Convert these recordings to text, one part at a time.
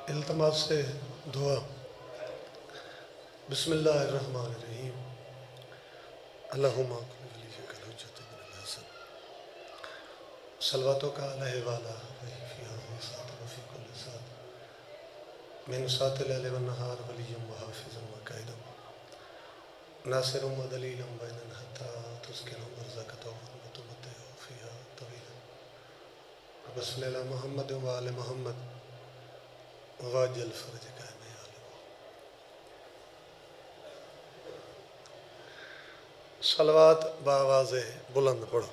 التماس سے دعا۔ بسم اللہ الرحمن الرحیم۔ اللہم کن ولیک الحجۃ بن الحسن صلواتک علیہ وعلی آلہ فی هذه الساعة وفی کل ساعة من ساعة الليل والنهار ولیا وحافظا وقائدا ناصرا ودلیلا بیننا حتی تسکن ارضک طوعا وتمتع فیہا طویلا وصلی علی محمد وآل محمد واجل فرجک میں عالم۔ صلوات بآواز بلند پڑھو۔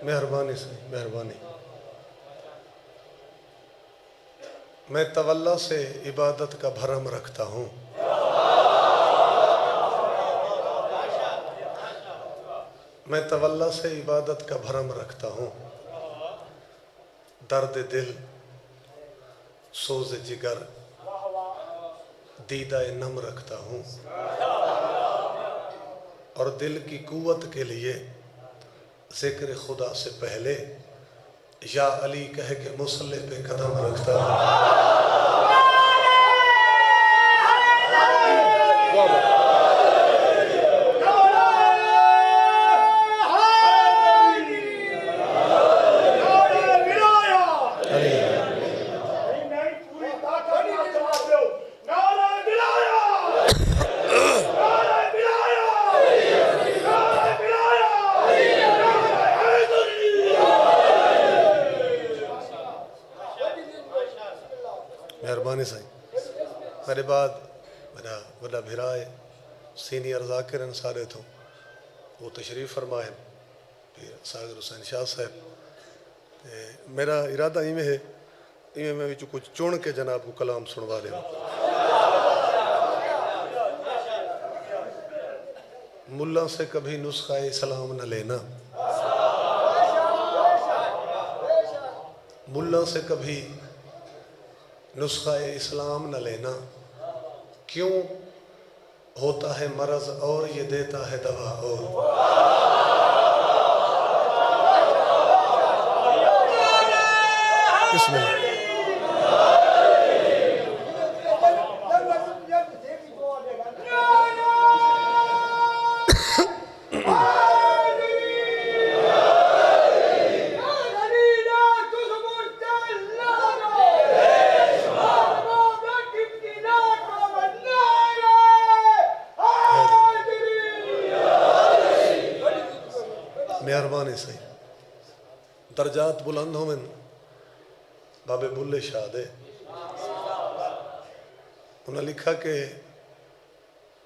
مہربانی سے مہربانی۔ میں تولا سے عبادت کا بھرم رکھتا ہوں۔ میں تولا سے عبادت کا بھرم رکھتا ہوں۔ درد دل، سوز جگر، دیدہ نم رکھتا ہوں، اور دل کی قوت کے لیے ذکر خدا سے پہلے یا علی کہہ کے مصلی پہ قدم رکھتا ہوں۔ مہربانی سائیں۔ میرے بعد میرا بڑا بھرائے سینئر ذاکر انصارے تھوں، وہ تشریف فرمائے پھر ساگر حسین شاہ صاحب۔ میرا ارادہ ہی میں ہے میں بھی کچھ چون کے جناب کو کلام سنوا رہے ہوں۔ ملا سے کبھی نسخہ اسلام نہ لینا، ملا سے کبھی نسخہ اسلام نہ لینا، کیوں ہوتا ہے مرض اور یہ دیتا ہے دوا اور۔ بسم اللہ۔ مہربانی سے درجات بلند ہوں میں بابے بلے شاہ دے۔ انہوں نے لکھا کہ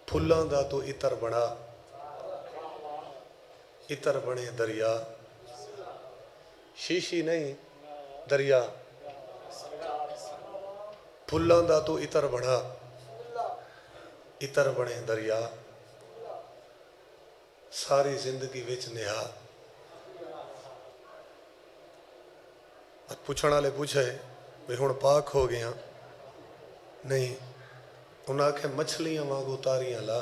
پھلاں دا تو اتر بنا، اتر بنے دریا، شیشی نہیں دریا۔ پھلاں دا تو اتر بنا، اتر بنے دریا، ساری زندگی وچ نہا۔ پوچھنا لے پوچھے بھی ہون پاک ہو گیا نہیں، انہاں کے مچھلیاں وانگو تاریاں لا۔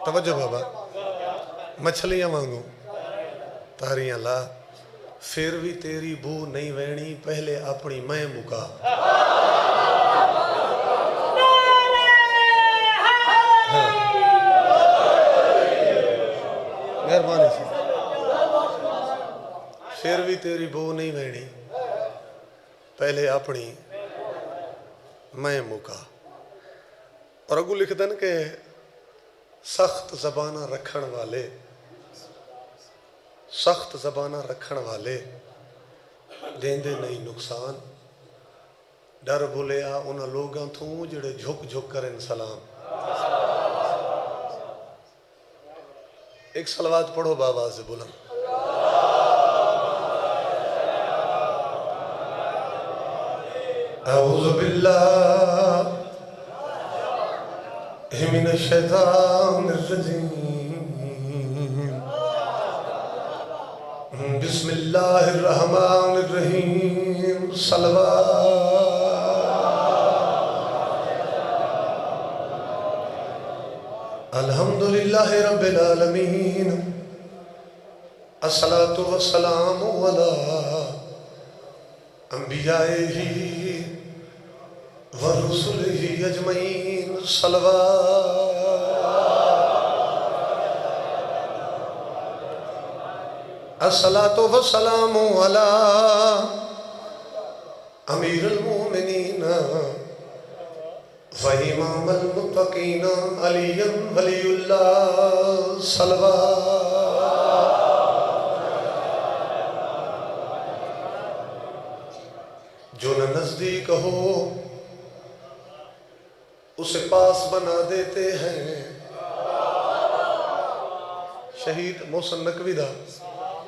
توجہ بابا، مچھلیاں وانگو تاریاں لا، پھر بھی تیری بو نہیں وینی پہلے اپنی میں مکا۔ ہاں پھر بھی تیری بو نہیں بہنی پہلے اپنی میں مکا. اور اگو لکھ دن کہ سخت زبانہ رکھن والے سخت زبانہ رکھن والے دیندے نہیں نقصان. ڈر بھولیا انہاں لوگاں تھوں جڑے جھک جھک کرن سلام. ایک صلوات پڑھو بآواز بلند. اعوذ باللہ من الشیطان الرجیم. بسم اللہ الرحمن الرحیم. صلوات. الحمدللہ رب العالمین. الصلاة والسلام علی انبیائہ ورسلہ اجمعین. صلوات. الصلاة والسلام علی امیر المومنین وإمام المتقین علی ولی اللہ. صلوات. جو نہ نزدیک ہو اسے پاس بنا دیتے ہیں. شہید محسن نقوی دا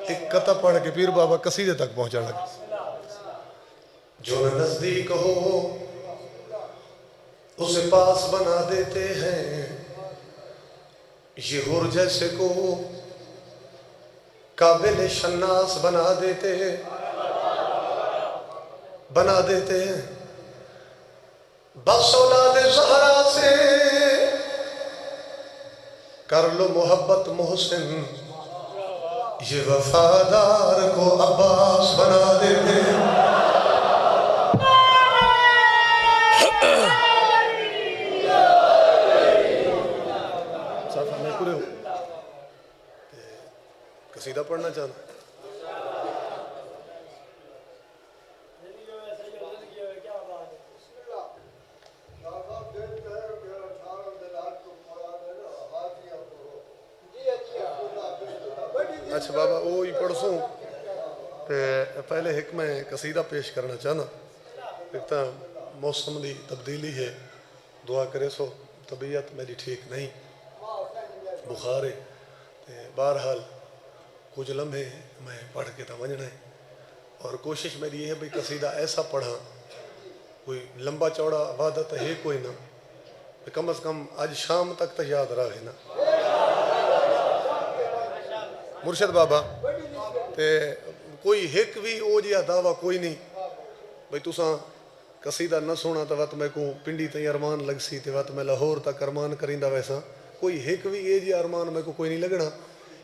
ایک قطع پڑھ کے پیر بابا قصیدے تک پہنچا لگا. جو نہ نزدیک ہو اسے پاس بنا دیتے ہیں. یہ ہر جیسے کو قابل شناس بنا دیتے ہیں. بس اولاد زہرا سے کر لو محبت محسن. یہ وفادار کو عباس بنا دیتے ہیں. صاحب ہمیں پورے ہو قصیدہ پڑھنا چاہتا. اچھا بابا وہی پڑھسوں پہلے ایک میں قصیدہ پیش کرنا چاہنا. ایک تا موسم دی تبدیلی ہے. دعا کرے سو طبیعت میری ٹھیک نہیں بخار ہے. بہرحال کچھ لمحے میں پڑھ کے تا ونجنا ہے اور کوشش میری یہ ہے بھئی قصیدہ ایسا پڑھا کوئی لمبا چوڑا عبادت ہے کوئی نہ کم از کم آج شام تک تا یاد رہے نا. مرشد بابا کوئی ایک بھی او جیا دعویٰ کوئی نہیں بھئی تُساں قصیدہ نہ سونا تا وقت میں کو پنڈی تے ارمان لگ سی تے وقت میں لاہور تک ارمان کریں دا ویسا کوئی ایک بھی اے جیا ارمان میں کو کوئی نہیں لگنا.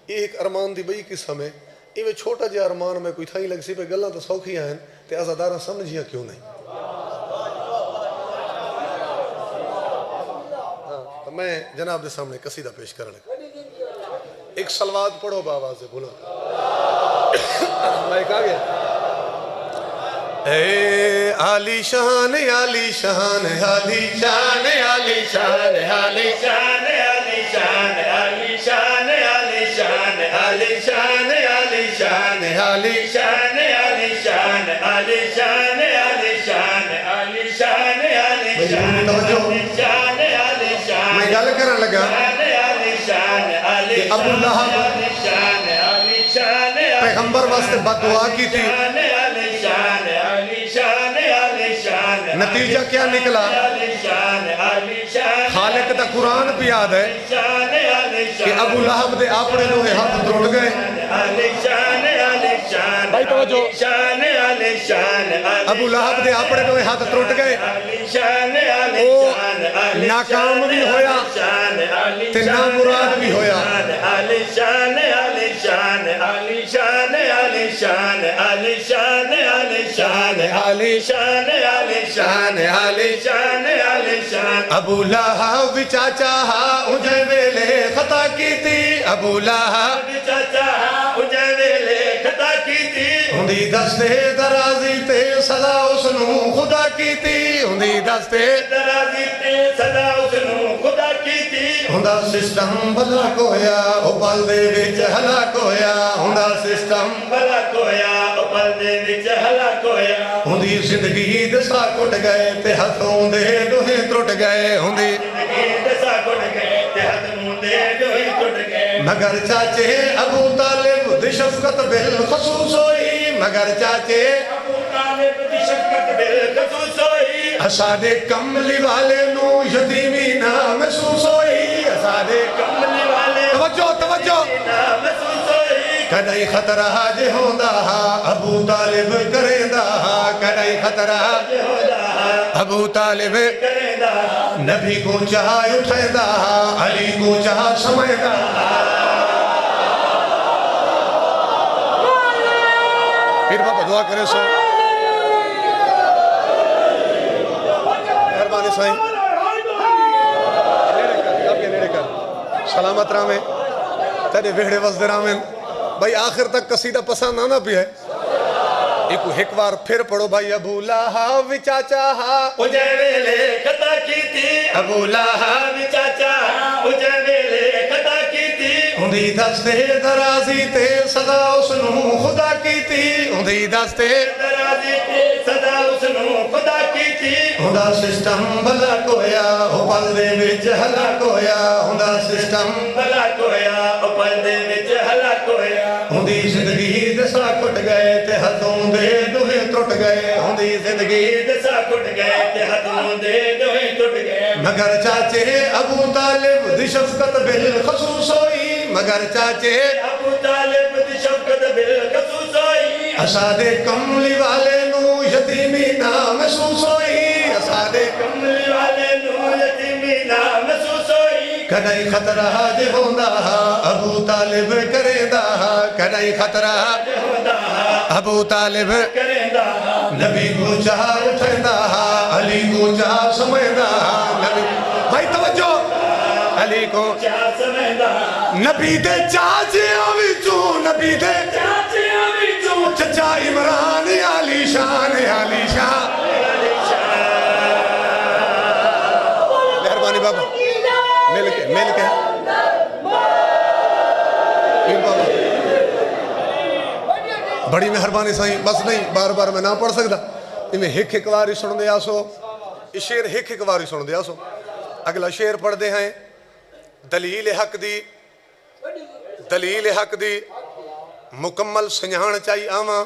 ایک ارمان دی بئی قسم ہے ایوے چھوٹا جیا ارمان میں کوئی تھائی لگ سی پہ گلاں تا سوکھی آئیں تے ازادارہ سمجھیا کیوں نہیں. میں جناب دے سامنے قصیدہ پیش کرنے ایک صلوات پڑھو بآواز بلند. میں کہا گیا اے عالی شان عالی شان عالی شان عالی شان عالی شان عالی شان عالی شان عالی شان عالی شان عالی شان عالی شان عالی شان عالی شان عالی شان عالی شان عالی شان عالی شان. میں گل کرن لگا کہ ابو لہب پیغمبر واسطے بد دعا کی تھی. نتیجہ کیا نکلا؟ خالق تا قرآن بھی یاد ہے کہ ابو لہب دے اپنے دوہے ہاتھ ٹوٹ گئے. بھائی توجہ. ابو لہب دے اپنے دوہے ہاتھ ٹوٹ گئے. وہ ناکام بھی ہویا تے نامراد بھی ہویا. ابو لہب چاچا اجے ویلے خطا کی تھی. ابو لہب چاچا اجے ویلے خطا کی تھی. ہوندی دستے درازی تے سزا اس نو خدا کیتی ہوندی دستے درازی تے سزا اس نو خدا کیتی ہوندا سسٹم بھلا کویا او پل دے وچ ہلاک ہویا ہوندا سسٹم بھلا کویا او پل دے وچ ہلاک ہویا ہوندی زندگی دسا کٹ گئے تے ہتھوں دے دوہیں ٹرٹ گئے ہوندی زندگی دسا کٹ گئے تے ہتھوں دے دوہیں ٹوٹ گئے مگر چاچے ابو طالب دی شفقت بالخصوص ہوئی مگر چاچے ابو طالب دی شفقت بالخصوص ہوئی اساڈے کملی والے نو یتیمی نہ محسوس ہوئی اساڈے کملی والے توجہ توجہ نہ محسوس ہوئی کدائی خطرہ جے ہوندا ابو طالب کریندا کدائی خطرہ ابو طالب کریندا نبی کو چاہ اٹھیندا علی کو چاہ سمجھدا پھر بابا دعا کرے سو مہربانی سائیں نیڑے کر سلامت رامیں تیرے ویڑے وزد رامیں بھائی آخر تک قصیدہ پسند آنا بھی ہے ایک بار پھر پڑھو بھائی ابو لہب چاچا اجے ویلے خطا کیتی ابو لہب چاچا اجے ویلے خطا کیتی ہوندی دستے درازی تے سزا اس نو خدا کیتی ہوندی دستے درازی تے سزا اس نو خدا کیتی ہوندا سسٹم بھلا کویا او پل دے وچ ہلاک ہویا ہوندا سسٹم بھلا کویا او پل دے وچ ہلاک ہویا ہوندی زندگی دسا کٹ گئے تے ہتھوں دے دوہیں ٹرٹ گئے ہوندی زندگی دسا کٹ گئے تے ہتھوں دے دوہیں ٹوٹ گئے مگر چاچے ابو طالب دی شفقت بالخصوص ہوئی مگر چاچے ابو طالب دی شفقت بالخصوص ہوئی اساڈے کملی والے نو یتیمی نہ محسوس ہوئی اساڈے کملی والے نو یتیمی نہ محسوس ہوئی کدائی خطرہ جے ہوندا ابو طالب کریندا کدائی خطرہ ابو طالب کریندا نبی کو چاہ اٹھیندا علی کو چاہ سمجھدا نبی بھائی توجہ علی کو چاہ سمجھدا نبی دے چاچیاں وچوں نبی دے چاچیاں وچوں چچا عمران علی شان مہربانی بابا مل کے پھر بابا بڑی مہربانی سائیں بس نہیں بار بار میں نہ پڑھ سکتا میں ایک واری سن دیا سو یہ شیر ایک واری سن دیا سو اگلا شیر پڑھ دے ہیں دلیل حق دی مکمل سنجھان چاہیے آواں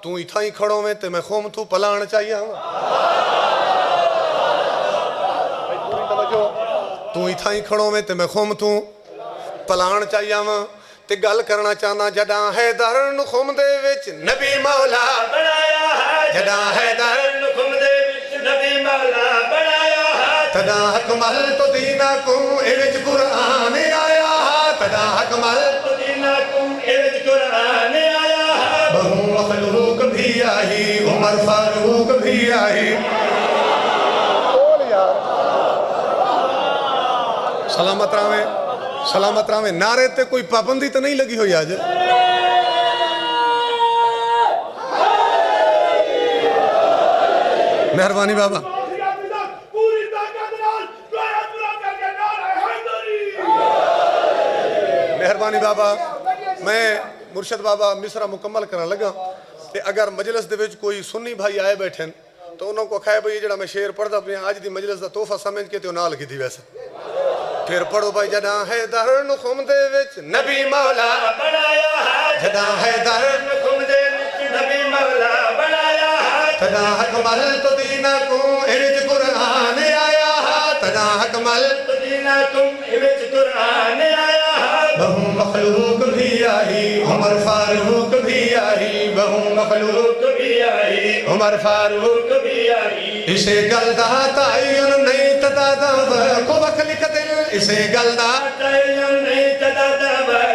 تو اتھا ہی کھڑوں میں تے میں خوم تو پلان چاہیے آواں تو اتھا ہی کھڑوں میں تے میں خوم تو پلان چاہیے آواں تے گل کرنا چاہنا جڑاں حیدر نخم دے وچ نبی مولا بنایا جڑاں حیدر نخم دے وچ نبی مولا بنایا تدا حکمل تو دینکم اے وچ قرآن آیا تدا حکمل تو دینکم اے وچ قرآن آیا بہو مخلوق بھی آئی عمر فاروق بھی آئی سلامت راویں نعرے تے کوئی پابندی تو نہیں لگی ہوئی آج مہربانی بابا مہربانی بابا میں مرشد بابا مصرہ مکمل کرنا لگا کہ اگر مجلس دے وچ کوئی سنی بھائی آئے بیٹھیں تو انہوں کو کھائے بھائی جڑا میں شیر پڑھتا اپنے آج دی مجلس دا تحفہ سمجھ کے تے نال کی دی ویسے پھر پڑھو بھائی جڑاں حیدر نخم دے وچ نبی مولا بنایا جڑاں حیدر نخم دے وچ نبی مولا بنایا تدا حکمل تو دینکم اے وچ قرآن آیا تدا حکمل تو دینکم اے وچ قرآن آیا بہو مخلوق بھی آئی عمر فاروق بھی آئی بہو مخلوق بھی آئی عمر فاروق بھی آئی اسے گلدہ تعین نہیں تدادا کو وقت لکھ دل اسے گلدہ تعین نہیں تدادا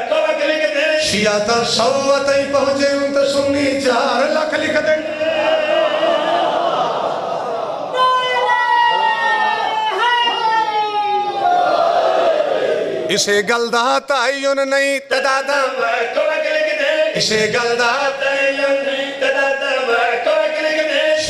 کو وقت لکھ دل شیعہ تا سوت ہی پہنچے ان تا سنی 4 لاکھ لکھ دل اسے گلدہ تعین نہیں تدادا کو وقت لکھ دل اسے گلدہ تعین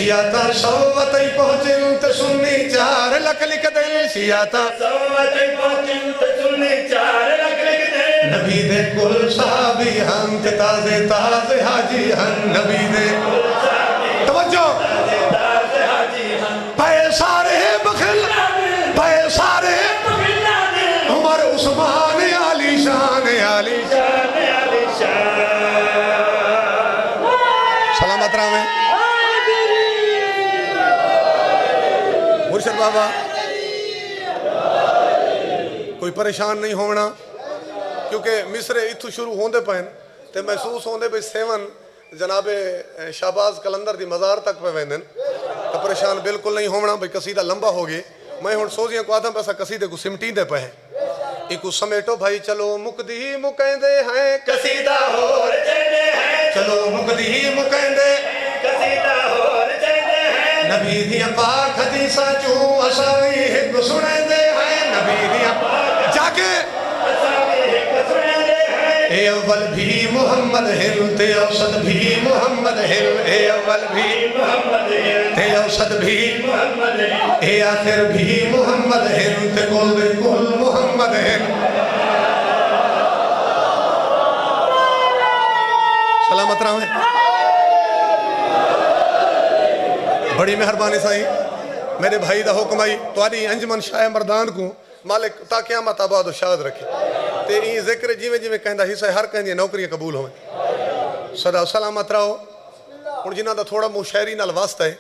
شیعتا شوت ہی پہنچن تے سنی 4 لکھ لکھ دے شیعتا سوت پہنچن تے سنی 4 لکھ لکھ دے نبی دے کل صحابی ہن تے تازے تازے حاجی ہن نبی دے توجہ تازے حاجی ہن پائے سارے بخل پائے سارے عمر عثمان علی شان علی شان علی شان سلامت رہے مرشد بابا کوئی پریشان نہیں ہونا کیونکہ مصرے اتھو شروع ہوندے پہن تے محسوس ہوندے بھئی 7 جناب شہباز کلندر دی مزار تک پہ ویندن تو پریشان بالکل نہیں ہونا بھئی قصیدہ لمبا ہو گئے میں ہن سوزیاں کو آدھم پیسا قصیدے کو سمٹین دے پہ ہیں ایکو سمیٹو بھائی چلو مقدی مکیندے ہیں قصیدہ ہور چیندے ہیں چلو مقدی مکیندے قصیدہ ہور چیندے ہیں نبی دیا پاک حدیثہ چوں اساوی ہک سنیندے ہیں نبی دیا جا کے اساوی ہک سنیندے ہیں اے اول بھی محمد ہل تے اوسط بھی محمد ہل اے اول بھی محمد تے اوسط بھی محمد اے آخر بھی محمد ہل تے کل محمد ہل سلامت رہے بڑی مہربانی سائیں میرے بھائی دا حکم آئی تو آدھی انجمن شاہ مردان کو مالک تا قیامت آباد و شاد رکھے تے این ذکر جیویں کہندہ حصہ ہر کہندی نوکریاں قبول ہوئیں صدا سلامت رہو ان جنہ دا تھوڑا مشاعری نال واسطہ ہے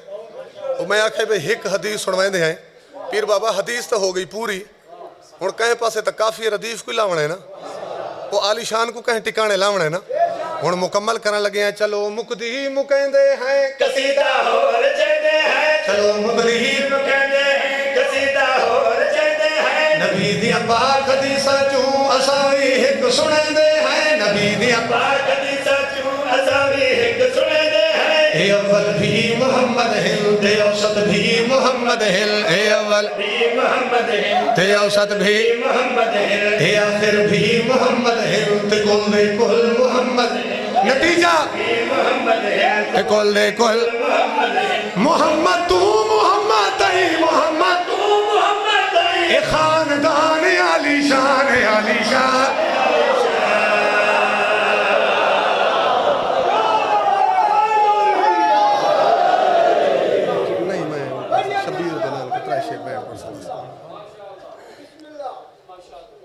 اور میں آکھے بے ایک حدیث سنوائیں دے ہیں پیر بابا حدیث تو ہو گئی پوری اور کہیں پاسے تا کافی ردیف کو لاؤنا ہے نا وہ عالی شان کو کہیں ٹکانے لاؤنا ہے نا اور مکمل کرنے لگے ہیں چلو مقدی مکیندے ہیں قصیدہ ہور چیندے ہیں چلو مقدی مکیندے ہیں قصیدہ ہور چیندے ہیں نبی دیا پاک حدیثہ چوں اساوی ہک سنیندے ہیں نبی دیا پاک حدیثہ چوں اساوی ہک سنیندے ہیں اے اول بھی محمد ہل تے اوسط بھی محمد ہل اے اول بھی محمد ہے تے اوسط بھی محمد ہے اے آخر بھی محمد ہل تے کل محمد نتیجہ محمد ہے تے کل محمد تو محمد ای محمد تو محمد ہے اے خاندان علی شان علی شان نہیں میں شبیر دلال کترہ شیخ میں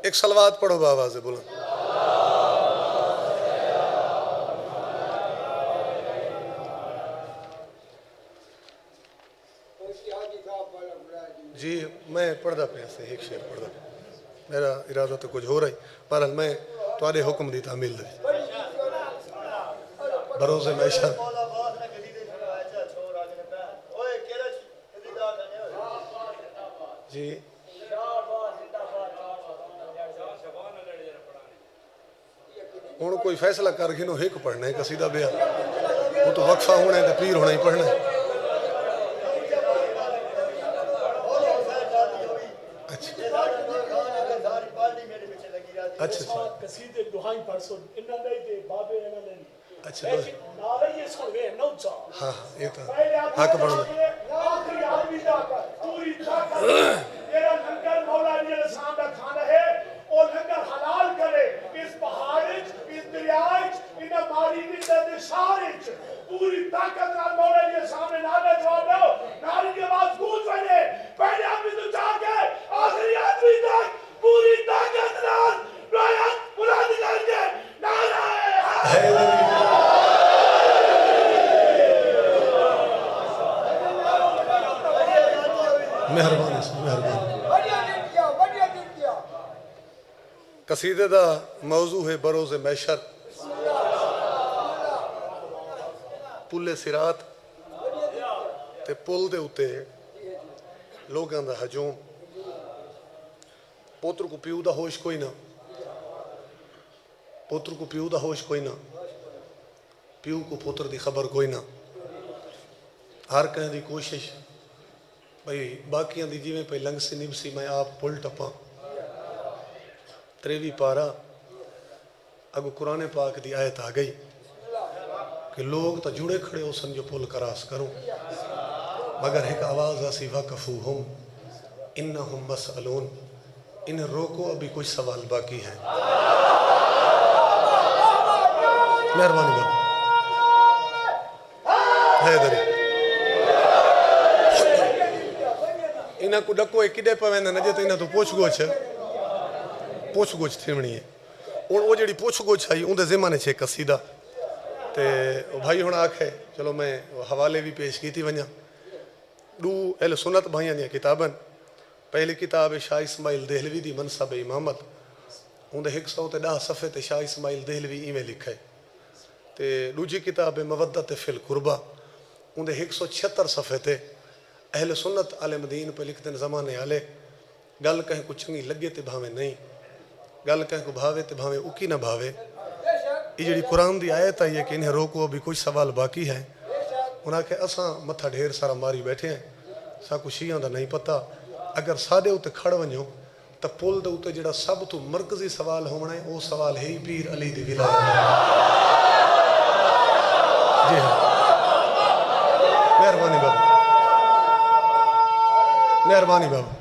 ایک صلوات پڑھو بابا سے بولو جی میں پڑھدا پیا سے ایک شعر پڑھدا پیا میرا ارادہ تو کچھ ہو رہا ہے بہرحال میں تواڈے حکم دی تعمیل دے بروز معیشت جی ہوں کوئی فیصلہ کر گھنو ایک پڑھنا ہے قصیدہ بیا وہ تو وقفہ ہونا ہے تو پیر ہونا ہی پڑھنا ہے اچھا قصیدے دعائیں پڑھ سن انہاں دے تے بابے انہاں نے اچھا نعرہ یہ سن گئے نو چا ہاں یہ تو حق بڑھ دے آخری آدمی دا کر پوری طاقت تیرا لنگر مولا علی علیہ السلام دا کھانا ہے اور لنگر حلال کرے اس پہاڑ اس دریا انہاں ماری دے سارے پوری طاقت نال مولا علی علیہ السلام نے نعرہ جواب دو نعرے کی آواز گونج پڑے پہلے آدمی تو چاہ کے آخری آدمی تک پوری طاقت نال رایت بلند کر کے نعرہ مہربانی سے مہربانی قصیدے دا موضوع ہے بروز محشر پل صراط تے پل دے اتے لوگاں دا ہجوم پوتر کو پیو دا ہوش کوئی نہ پوتر کو پیو دا ہوش کوئی نہ پیو کو پوتر دی خبر کوئی نہ ہر کہیں دی کوشش بھئی باقیاں دی جیویں پہ لنگ سی نب سی میں آپ پل ٹپاں تریوی پارا اگو قرآن پاک دی آیت آ گئی کہ لوگ تا جڑے کھڑے ہو سن جو پل کراس کروں مگر ایک آواز آسی وقفوہم انہم مسئلون، انہیں روکو ابھی کچھ سوال باقی ہیں. مہربانی بابا حیدری انہاں کو ڈکو ایک کڈے پویندے نہ جے انہاں تو پوچھ گوچھ تھیونی ہے. وہ جڑی پوچھ گوچھ آئی اندے زمانے چھے قصیدہ تے بھائی ہونا آکھے چلو میں حوالے بھی پیش کی تھی ونیا دو اہل سنت بھائیاں دیا کتاباں. پہلی کتاب شاہ اسماعیل دہلوی دی منصب امامت، اندے 110 صفحے تے شاہ اسماعیل دہلوی ایویں لکھے. تے دوجی کتاب مودت فی القربہ، اندے 176 صفحے تے اہل سنت عالم دین پہ لکھتے ہیں زمانے آلے گل کہیں کو چنگی لگے تے بھاوے نہیں، گل کہیں کو بھاوے تے بھاوے اکی نہ بھاوے. یہ جڑی قرآن دی آیت آئی ہے کہ انہیں روکو ابھی کچھ سوال باقی ہیں. انہاں کہ اساں متھا ڈھیر سارا ماری بیٹھے ہیں، سا کو شیعہ دا نہیں پتہ. اگر سادے ہوتے کھڑ ونجو تا پول دے ہوتے جڑا سب تو مرکزی سوال ہونا ہے وہ سوال ہے پیر علی دی ولایت. جی ہاں مہربانی بابا، مہربانی بابا.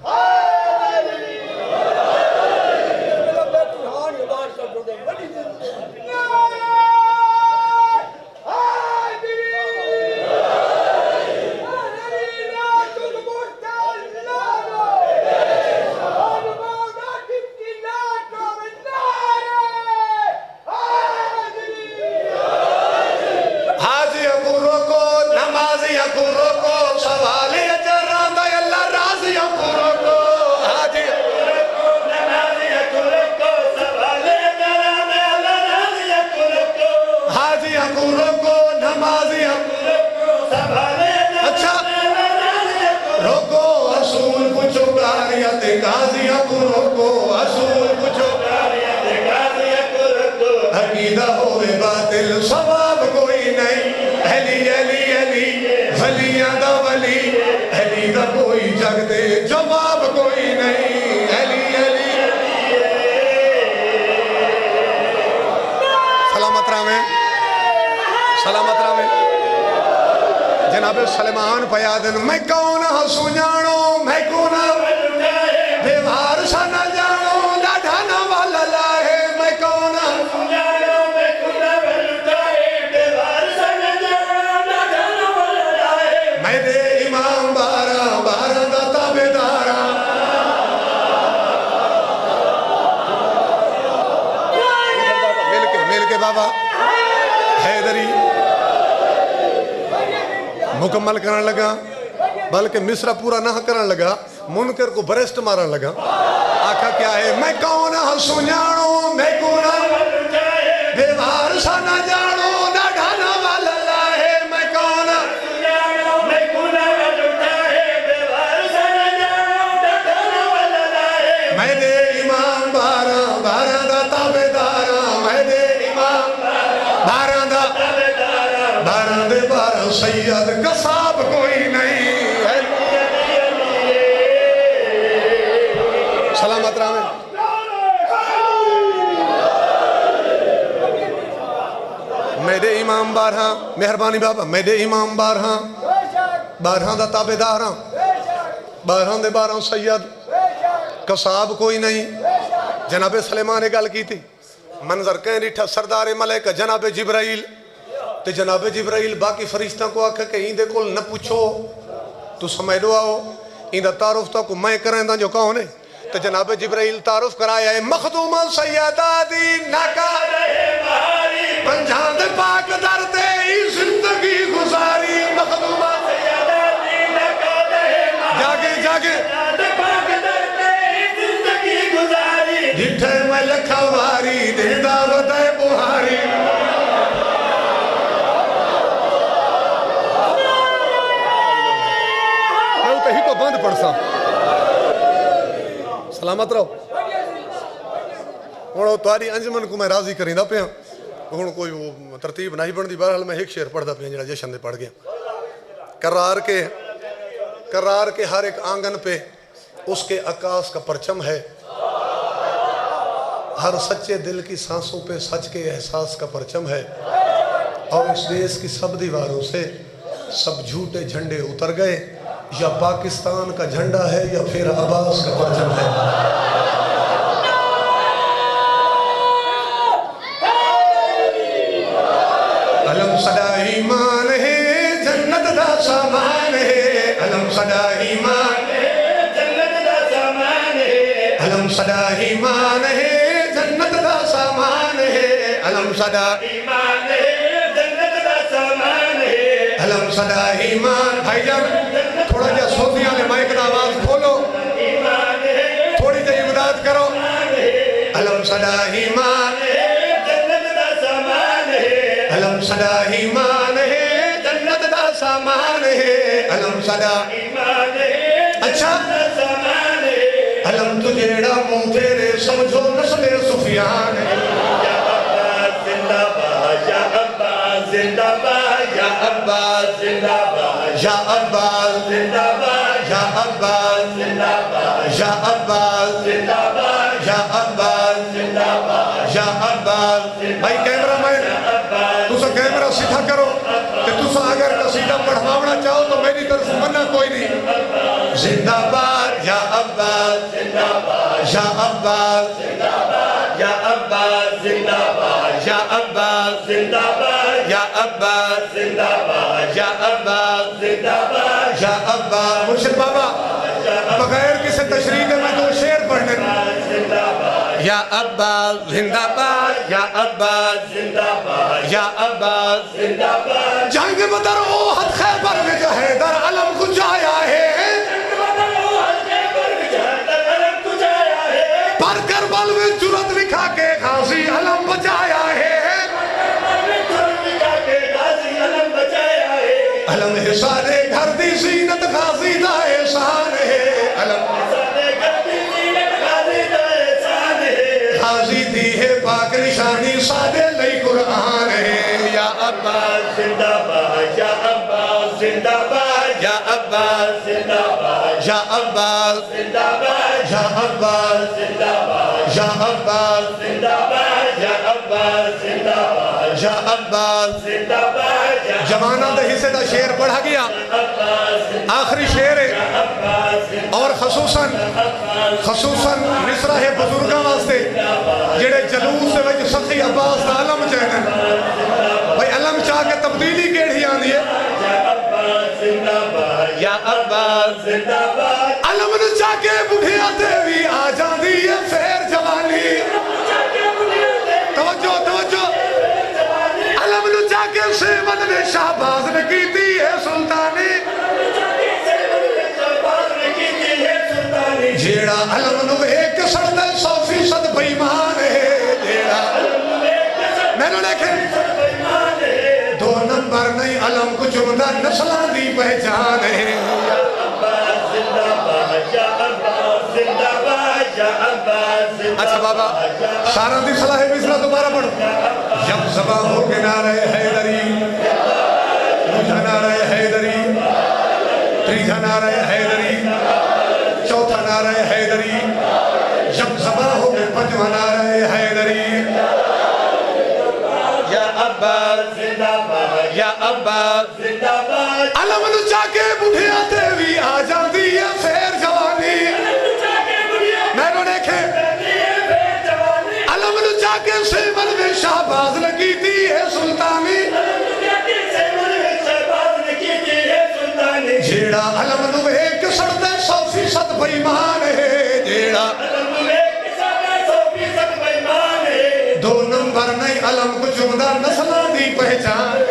جناب سلیمان پیادن میں کون ہسو جانو میں کون بیوار سا نہ جانو نہ ڈھانا والا لائے میں کون ہسو جانو میں کون بیوار سا نہ جانو نہ ڈھانا والا لائے میں دے امام بارہ دا تابدارا مل کے بابا حیدری مکمل کرنے لگا، بلکہ مصرہ پورا نہ کرنے لگا، منکر کو بریسٹ مارنے لگا. آکھا کیا ہے میں کون ہسو جانو میں کون بیوار سا نہ جانو نہ ڈھانا والا لائے میں کون میں کون بیوار سا نہ جانو نہ ڈھانا والا لائے میں دے امام بارہ دا تابدارا میں دے امام بارہ دا بارہ دے بارہ سید قصاب کوئی نہیں. سلامت رامے میرے امام بارہاں مہربانی بابا میرے امام بارہاں دا تابداراں بارہاں دے بارہاں سید قصاب کوئی نہیں. جناب سلیمان نے گل کی تھی منظر کہیں ریٹھا سردار ملائکہ جناب جبرائیل تے جناب جبرائیل باقی فرشتہ کو آکھا کہ این دے کول نہ پوچھو تو سمجھ دو آؤ این دا تعارف تو کو میں کریں دا جو کہوں نے. تے جناب جبرائیل تعارف کرایا ہے مخدوم سیدہ دی ناکا پنجان دے پاک در تے زندگی گزاری مخدوم سیدہ دی ناکا جاگے جاگے زندگی گزاری ڈھٹھے میں لکھا واری دے دعوت بہاری. ہی کو بند پڑھ سا سلامت رہو. ہوں تاری انجمن کو میں راضی کریں دا پیا ہوں کوئی وہ ترتیب نہیں بن دی. بہرحال میں ایک شعر پڑھ دا پیا جڑا جشن دے پڑھ گیا. کرار کے ہر ایک آنگن پہ اس کے عکاس کا پرچم ہے، ہر سچے دل کی سانسوں پہ سچ کے احساس کا پرچم ہے. اور اس دیس کی سب دیواروں سے سب جھوٹے جھنڈے اتر گئے، یا پاکستان کا جھنڈا ہے یا پھر عباس کا پرچم ہے. علم صدا ایمان ہے جنت دا سامان ہے. علم صدا ایمان ہے جنت دا سامان ہے. علم صدا ایمان ہے جنت دا سامان ہے. علم صدا ایمان ہے جنت دا سامان ہے. علم صدا ایمان. بھائی جان تھوڑا جا صوفیاں نے مائک دا آواز کھولو, ایمان ہے تھوڑی جا امداد کرو. علم صدا ایمان جنت دا سامان ہے. علم صدا ایمان ہے جنت دا سامان ہے. علم صدا ایمان ہے اچھا سامان ہے. علم تجھیڑا منہ تیرے سمجھو نسل سفیان ہے. یا عباس زندہ باد, یا عباس زندہ باد, یا عباس زندہ باد, یا عباس زندہ باد, یا عباس زندہ باد, یا عباس زندہ باد, یا عباس زندہ باد, یا عباس. بھائی کیمرہ مین تسا کیمرہ سیدھا کرو کہ تسا اگر قصیدہ پڑھواونا چاہو تو میری طرف منع کوئی نہیں. زندہ باد یا عباس زندہ باد, یا عباس یا عباس زندہ باد, یا عباس زندہ باد, یا عباس زندہ باد, یا عباس زندہ باد, یا عباس. مرشد بابا بغیر کسی تشریح کے میں دو شعر پڑھنے زندہ باد, یا عباس زندہ باد یا عباس زندہ باد, یا عباس. زندہ باد. جنگ بدر اوحد خیبر میں جو حیدر علم کو جایا ہے, پر کربل میں جرت لکھا کے غازی علم بچایا ہے. علم حسان گھر دی زینت غازی دا احسان ہے. علم غازی دی ہے پاک نشانی سادے لئی قرآن ہے. یا عباس زندہ باد, یا عباس زندہ باد, یا عباس زندہ باد, یا عباس زندہ باد, یا عباس زندہ باد, یا عباس زندہ باد, یا عباس زندہ باد, یا عباس. زندہ باد, یا جوانہ دے حصے دا شعر پڑھا گیا, آخری شعر ہے اور خصوصاً مصرہ ہے بزرگاں واسطے جڑے جلوس دے وچ سخی عباس دا علم چاہنے. بھائی علم چاہ کے تبدیلی کیڑی آندی ہے. زندہ باد, یا عباس زندہ باد, علم نو چاہ کے بڑھیا تے بھی آ جاندی ہے پھر جوانی. توجہ توجہ. علم نو چاہ کے سیون میں شہباز نے کیتی ہے سلطانی. جیڑا علم نو ایک سڑدے 100% بیمان ہے. جیڑا میں نے دیکھے 2 نمبر نہیں علم کو چمدہ نسلان دی پہچان ہے. یا عباس زندہ باد, یا عباس زندہ باد, یا عباس زندہ اچھا بابا سارا دی صلاح مصرہ دوبارہ پڑھو. جب زباں ہو کے نعرہ حیدری, دوسرا نعرہ حیدری, تیسرا نعرہ حیدری, چوتھا نعرہ حیدری, جب زباں ہو کے 5واں نعرہ حیدری. یا عباس زندہ باد, یا عباس زندہ باد, علم نو چاہ کے بڑھیا تے بھی آ جاندی ہے پھر جوانی. میں نے دیکھے علم نو چاہ کے سیون میں شہباز لگی تھی ہے سلطانی. جیڑا علم نو ایک سڑدے 100% بیمان ہے. جیڑا 2 نمبر نہیں علم کو جمدہ نسلان دی پہچان.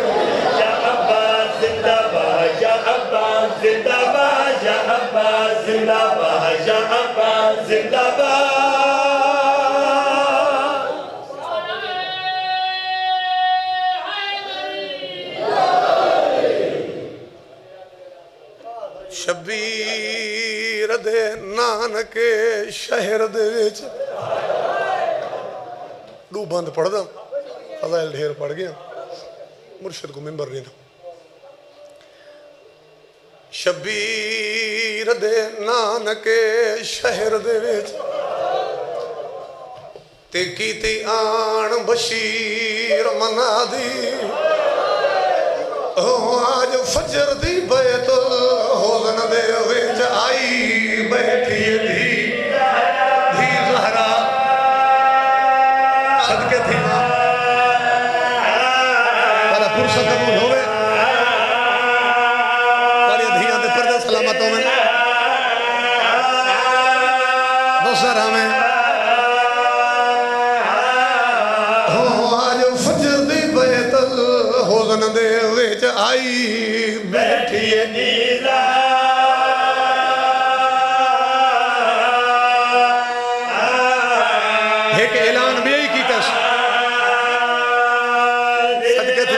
یا عباس زندہ باد, یا عباس زندہ باد, یا عباس زندہ باد, یا عباس زندہ باد. شبیر دے نانکے شہر دے وچ دو بند پڑھ دا فضائل ڈھیر پڑھ گیا مرشد کو ممبر نہیں تھا. شبیر دے نانکے شہر دے وچ تے کیتی آن بشیر منا دی. آج فجر دی بیت الحزن دے دوسرا میں آج فجر دی بیتل حزن دے وچ آئی بیٹھی نیلا ایک اعلان بھی یہی کیتا صدقے تھی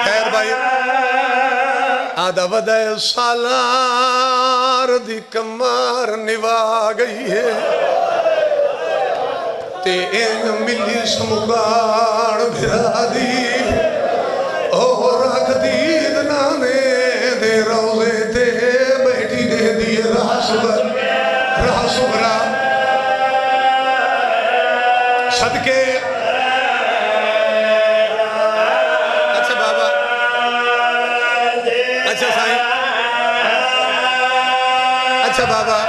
خیر بھائی آدھا ودہ سالار دی کمار نوا گئی ہے تے این ملی سمگاڑ بھرا دی اور رکھ دید نانے دے روزے تے بیٹھی دے دی راہ صبرا صدقے اچھا بابا اچھا سائیں اچھا بابا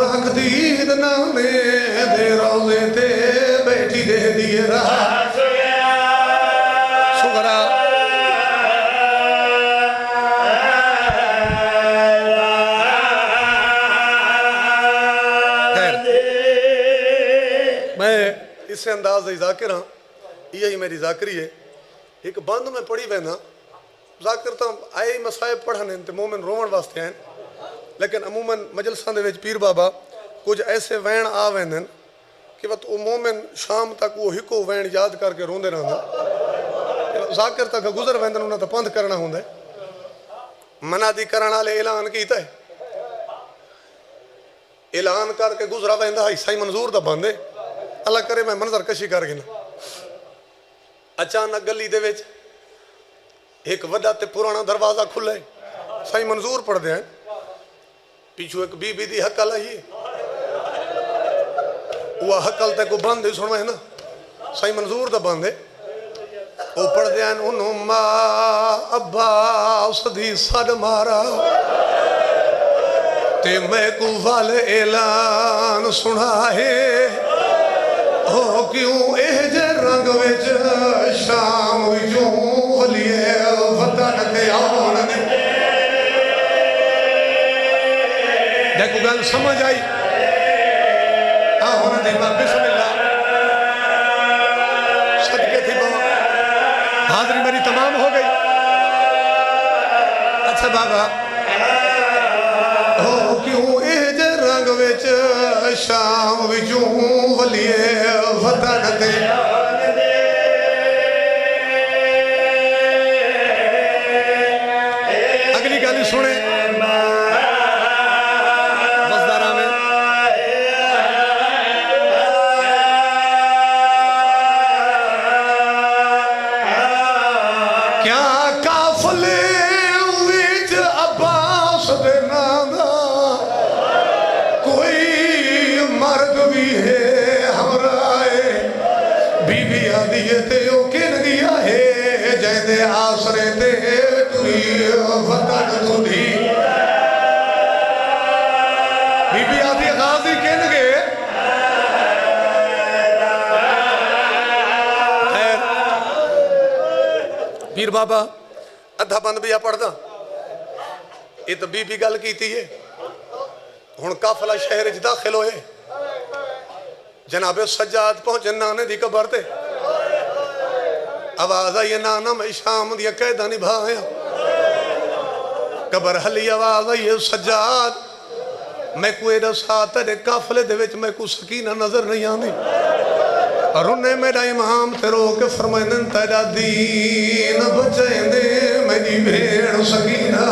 رکھ دید نانے دے روزے تے بیٹھی دے دی راہ شکرہ میں اس سے انداز ذاکر ہاں یہی میری ذاکری ہے ایک بند میں پڑھی وینا ذاکر تو آئے مسائب پڑھنے تے مومن رومن واسطے ہیں لیکن عموماً مجلسان دے وچ پیر بابا کچھ ایسے وین آ ویندن کہ وہ مومن شام تک وہ ہکو وین یاد کر کے روندے رہندے ذاکر تک گزر ویندن انہاں تا پند کرنا ہوندا ہے منادی کرنا والے اعلان کیتا ہے اعلان کر کے گزرا ویندا ہے سائی منظور دا بندے اللہ کرے میں منظر کشی کر گنا اچانک گلی دے وچ ایک وڈا تے پرانا دروازہ کھلے سائی منظور پڑھ دے ہیں پیچھو ایک بی بی دی حقل آئی وہ حقل تے کو بند ہے سنوائے نا سائی منظور دا بند ہے وہ پڑھ دے ہیں انہوں ماں عباس دی صد مارا تے میں کو والے اعلان سنا ہے او کیوں اے جے رنگ وچ شام وچوں ولیے وطن تے آن دے دیکھو گل سمجھ آئی آن دے ماں بسم اللہ صدقے تھی بابا حاضری میری تمام ہو گئی اچھا بابا او کیوں اے جے رنگ وچ شام وچوں ولیے وطن تے اگلی گالی سنے بزدارہ میں کیا کافلے وچ عباس دے نادا کوئی مرد بھی ہے ہمرائے بی بی آدھیے تے او کن گیا ہے جیندے آسرے تے توی وطن تو دی بی بی آدھی غازی کن گئے خیر پیر بابا ادھا بند بھی پڑھ دا یہ تو بی گل کیتی ہے ہن قافلہ شہر وچ داخل ہوئے جناب سجاد پہنچے نانے دی قبر تے آواز آئی نانا میں شام دی قیدہ نبھایا قبر حلی آواز آئی سجاد میں کوئی رسا تیرے قافلے دے وچ میں کوئی سکینہ نظر نہیں آندی اور انہیں میرا امام تے رو کے فرمائنن تیرا دین بچائیں دے میری بھیڑ سکینہ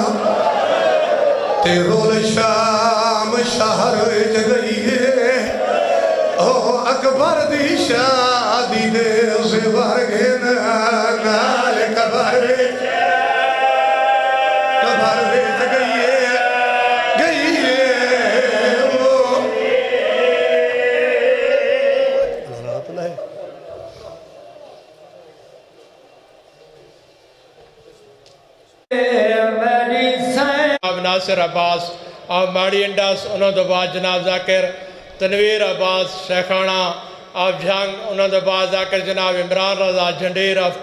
تے رول شام شہر وچ گئی ہے او اکبر دی شادی دے زبر گھن نال قبر وچ گئی ہے جناب ناصر عباس آپ ماڑی انڈاس انہوں دو بعد جناب ذاکر تنویر عباس شیخانہ آپ جھانگ انہوں دو بعد ذاکر جناب عمران رضا جھنڈیر آف